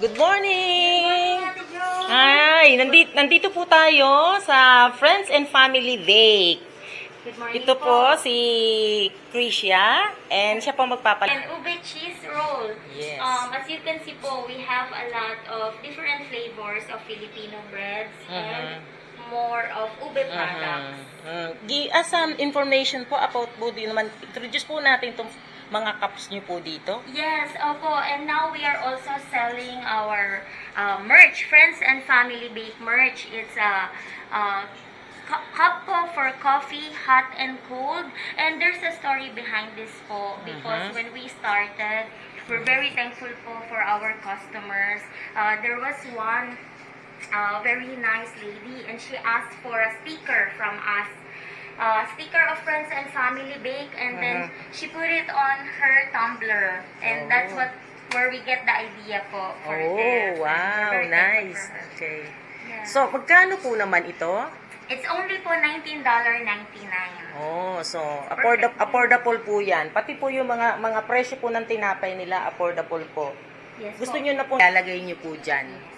Good morning! Ay, nandito po tayo sa Friends and Family Bake. Good morning Ito po si Krisha and siya po magpapal... And ube cheese roll. Yes. As you can see po, we have a lot of different flavors of Filipino breads and more of ube products. As some information po about po din naman, introduce po natin itong mga cups niyo po dito. Yes, opo. And now we are also selling our merch, Friends and Family Bake merch. It's a cup po for coffee, hot and cold. And there's a story behind this po because when we started, we're very thankful po for our customers. There was one very nice lady and she asked for a sticker from us. Sticker of Friends and Family Bake, and then she put it on her tumbler, and that's where we get the idea po for this. Wow, nice. Okay. Yeah. So, magkano po naman ito? It's only po $19.99. Oh, so affordable po 'yan. Pati po yung mga presyo po ng tinapay nila, affordable po. Yes, Gusto po. niyo na po ilalagay niyo po diyan.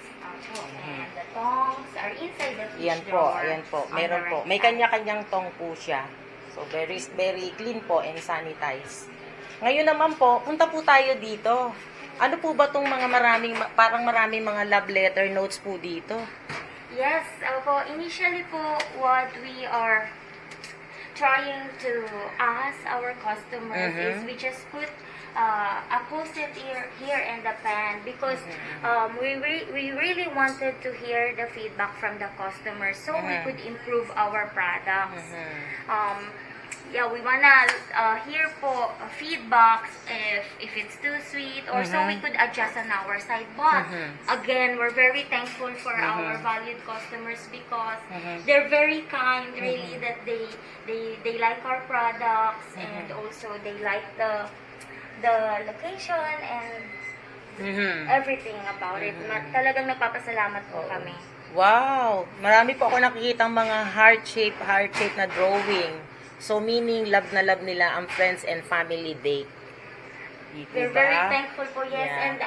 And the tongs are inside the fish Ayan po, drawer. ayan po. On Meron the po. right May side. kanya-kanyang tong po siya. So, very clean po and sanitized. Ngayon naman po, punta po tayo dito. Ano po ba tong mga parang maraming mga love letter notes po dito? Yes, po. Initially po, what we are trying to ask our customers is we just put a post-it here in the pan because we really wanted to hear the feedback from the customers so we could improve our products. Yeah, we wanna hear po feedbacks if it's too sweet or so we could adjust on our side. But again, we're very thankful for our valued customers because they're very kind, really, that they like our products and also they like the location and everything about it. Talagang nagpapasalamat po kami. Wow! Marami po ako nakikitang mga heart shape na drawing. So, meaning, love na love nila ang Friends and Family Bake. Dito We're ba? very thankful po, yes. Yeah. And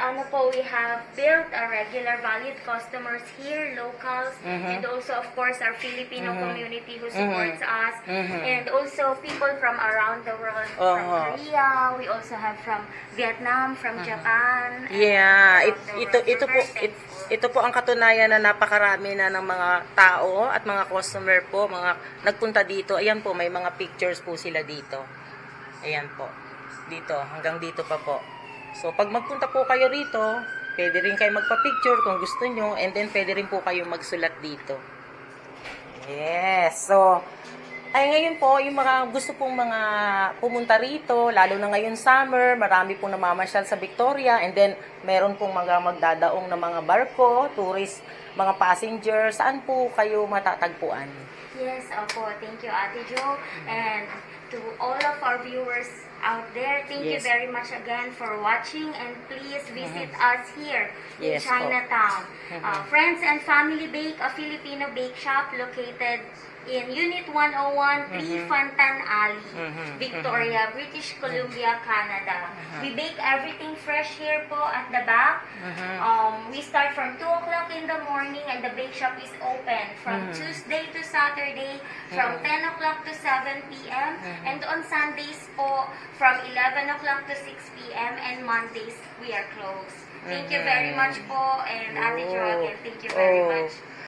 we have built a regular valued customers here, locals, and also, of course, our Filipino community who supports us, and also people from around the world, from Korea, we also have from Vietnam, from Japan. Yeah, and around the world. ito po ang katunayan na napakarami na ng mga tao at mga customer po, mga nagpunta dito. Ayan po, may mga pictures po sila dito. Ayan po. Dito, hanggang dito pa po. So, pag magpunta po kayo rito, pwede rin kayo magpa-picture kung gusto nyo, and then pwede rin po kayo magsulat dito. Yes. So, ngayon po, yung mga gusto pong mga pumunta rito, lalo na ngayon summer, marami pong namamasyal sa Victoria, and then meron pong mga magdadaong na mga barko, tourist, mga passengers, saan po kayo matatagpuan? Yes, opo. Thank you, Ate Jo. And to all of our viewers out there, thank you very much again for watching, and please visit us here in Chinatown. Friends and Family Bake, a Filipino bake shop located in Unit 101, 3 Fontan Alley, Victoria, British Columbia, Canada. We bake everything fresh here po at the back. We start from 2 o'clock in the morning and the bake shop is open from Tuesday to Saturday from 10 o'clock to 7 p.m. And on Sundays po from 11 o'clock to 6 p.m. and Mondays we are closed. Thank you very much po, and Ate Jo again, thank you very much.